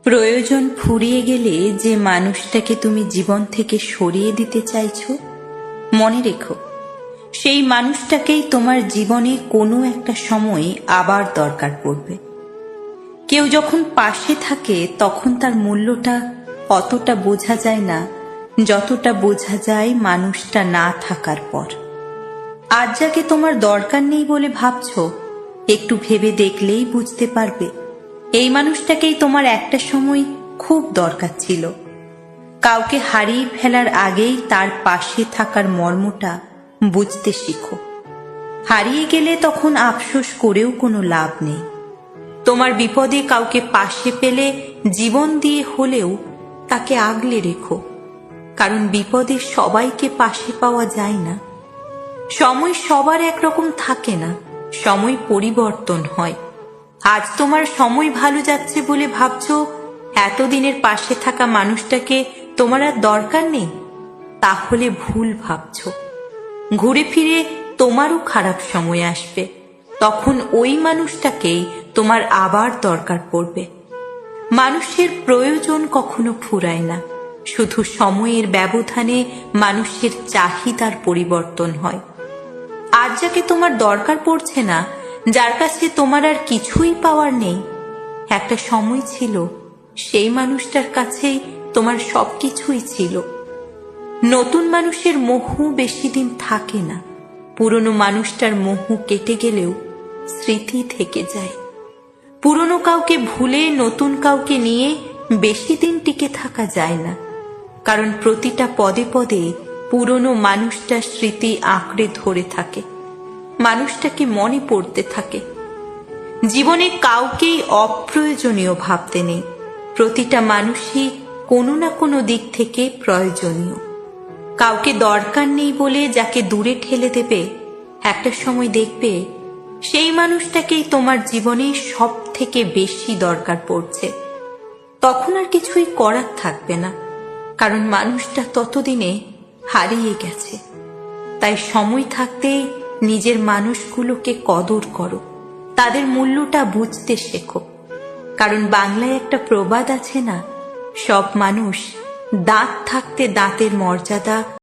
প্রয়োজন ফুরিয়ে গেলে যে মানুষটাকে তুমি জীবন থেকে সরিয়ে দিতে চাইছো, মনে রেখো সেই মানুষটাকেই তোমার জীবনে কোনো একটা সময় আবার দরকার পড়বে। কেউ যখন পাশে থাকে তখন তার মূল্যটা অতটা বোঝা যায় না যতটা বোঝা যায় মানুষটা না থাকার পর। আজ যাকে তোমার দরকার নেই বলে ভাবছো, একটু ভেবে দেখলেই বুঝতে পারবে এই মানুষটাকেই তোমার একটা সময় খুব দরকার ছিল। কাউকে হারিয়ে ফেলার আগেই তার পাশে থাকার মর্মটা বুঝতে শিখো। হারিয়ে গেলে তখন আফসোস করেও কোনো লাভ নেই। তোমার বিপদে কাউকে পাশে পেলে জীবন দিয়ে হলেও তাকে আগলে রেখো, কারণ বিপদে সবাইকে পাশে পাওয়া যায় না। সময় সবার একরকম থাকে না, সময় পরিবর্তন হয়। আজ তোমার সময় ভালো যাচ্ছে বলে ভাবছো এতদিনের পাশে থাকা মানুষটাকে তোমার আর দরকার নেই, তাহলে ভুল ভাবছো। ঘুরে ফিরে তোমারও খারাপ সময় আসবে, তখন ওই মানুষটাকেই তোমার আবার দরকার পড়বে। মানুষের প্রয়োজন কখনো ফুরায় না, শুধু সময়ের ব্যবধানে মানুষের চাহিদার পরিবর্তন হয়। আজ যাকে তোমার দরকার পড়ছে না, যার কাছে তোমার আর কিছুই পাওয়ার নেই, একটা সময় ছিল সেই মানুষটার কাছেই তোমার সবকিছুই ছিল। নতুন মানুষের মোহ বেশি দিন থাকে না, পুরনো মানুষটার মোহ কেটে গেলেও স্মৃতি থেকে যায়। পুরনো কাউকে ভুলে নতুন কাউকে নিয়ে বেশি দিন টিকে থাকা যায় না, কারণ প্রতিটা পদে পদে পুরনো মানুষটার স্মৃতি আঁকড়ে ধরে থাকে, মানুষটাকে মনে পড়তে থাকে। জীবনে কাউকেই অপ্রয়োজনীয় ভাবতে নেই, প্রতিটা মানুষই কোনো না কোনো দিক থেকে প্রয়োজনীয়। কাউকে দরকার নেই বলে যাকে দূরে ঠেলে দেবে, একটা সময় দেখবে সেই মানুষটাকেই তোমার জীবনে সব থেকে বেশি দরকার পড়ছে। তখন আর কিছুই করার থাকবে না, কারণ মানুষটা ততদিনে হারিয়ে গেছে। তাই সময় থাকতেই নিজের মানুষগুলোকে কদর করো, তাদের মূল্যটা বুঝতে শেখো। কারণ বাংলায় একটা প্রবাদ আছে না, সব মানুষ দাঁত থাকতে দাঁতের মর্যাদা